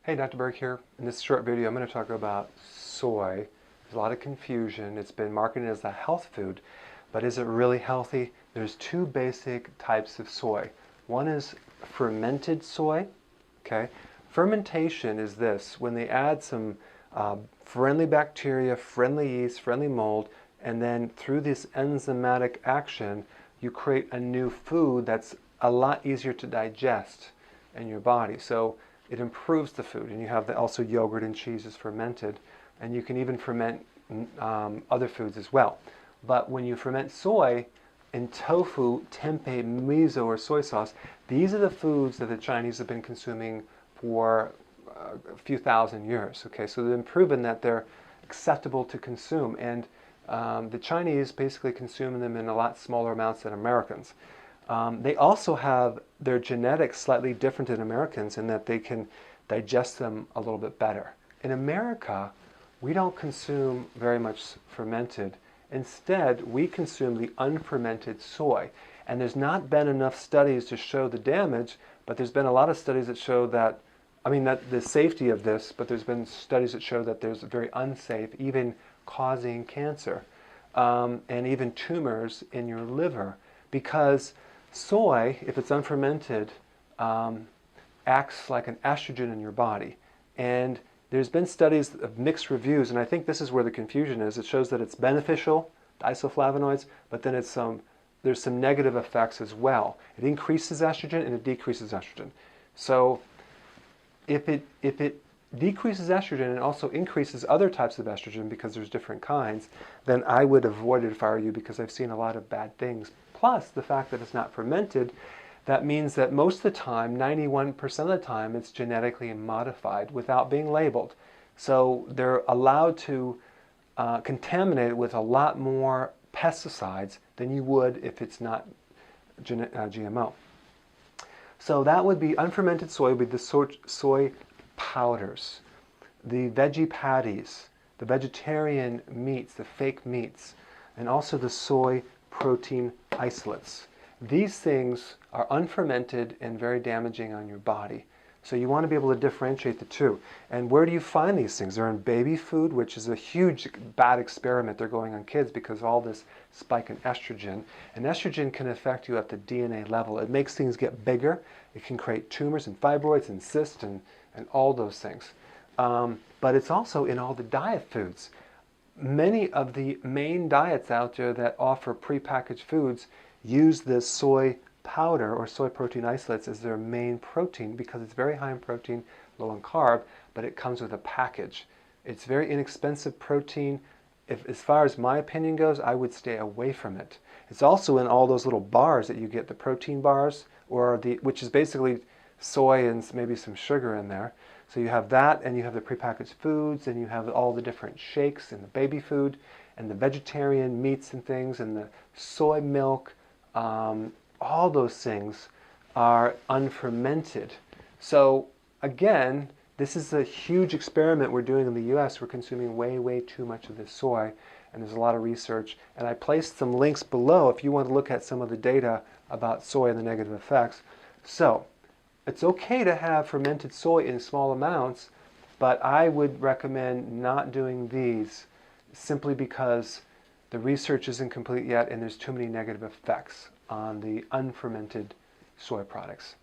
Hey, Dr. Berg here. In this short video, I'm going to talk about soy. There's a lot of confusion. It's been marketed as a health food, but is it really healthy? There's two basic types of soy. One is fermented soy. Okay, fermentation is this: when they add some friendly bacteria, friendly yeast, friendly mold, and then through this enzymatic action, you create a new food that's a lot easier to digest in your body. So it improves the food, and you have also yogurt and cheese is fermented, and you can even ferment other foods as well. But when you ferment soy in tofu, tempeh, miso, or soy sauce, these are the foods that the Chinese have been consuming for a few thousand years. Okay, so they've proven that they're acceptable to consume, and the Chinese basically consume them in a lot smaller amounts than Americans. They also have their genetics slightly different than Americans in that they can digest them a little bit better. In America, we don't consume very much fermented. Instead, we consume the unfermented soy. And there's not been enough studies to show the damage, but there's been a lot of studies that show that, that the safety of this, but there's been studies that show that there's very unsafe, even causing cancer, and even tumors in your liver, because soy, if it's unfermented, acts like an estrogen in your body. And there's been studies of mixed reviews, and I think this is where the confusion is. It shows that it's beneficial, the isoflavonoids, but then there's some negative effects as well. It increases estrogen and it decreases estrogen. So if it decreases estrogen and also increases other types of estrogen because there's different kinds, then I would avoid it if I were you, because I've seen a lot of bad things. Plus the fact that it's not fermented, that means that most of the time, 91% of the time, it's genetically modified without being labeled. So they're allowed to contaminate it with a lot more pesticides than you would if it's not GMO. So that would be unfermented soy, would be the soy powders, the veggie patties, the vegetarian meats, the fake meats, and also the soy protein isolates. These things are unfermented and very damaging on your body. So you want to be able to differentiate the two. And where do you find these things? They're in baby food, which is a huge bad experiment they're going on kids because of all this spike in estrogen. And estrogen can affect you at the DNA level. It makes things get bigger. It can create tumors and fibroids and cysts and all those things. But it's also in all the diet foods. Many of the main diets out there that offer prepackaged foods use this soy powder or soy protein isolates as their main protein because it's very high in protein, low in carb, but it comes with a package. It's very inexpensive protein. As far as my opinion goes, I would stay away from it. It's also in all those little bars that you get, the protein bars, which is basically soy and maybe some sugar in there. So you have that, and you have the prepackaged foods, and you have all the different shakes and the baby food, and the vegetarian meats and things, and the soy milk. All those things are unfermented. So again, this is a huge experiment we're doing in the US. We're consuming way, way too much of this soy, and there's a lot of research. And I placed some links below if you want to look at some of the data about soy and the negative effects. So it's okay to have fermented soy in small amounts, but I would recommend not doing these simply because the research isn't complete yet and there's too many negative effects on the unfermented soy products.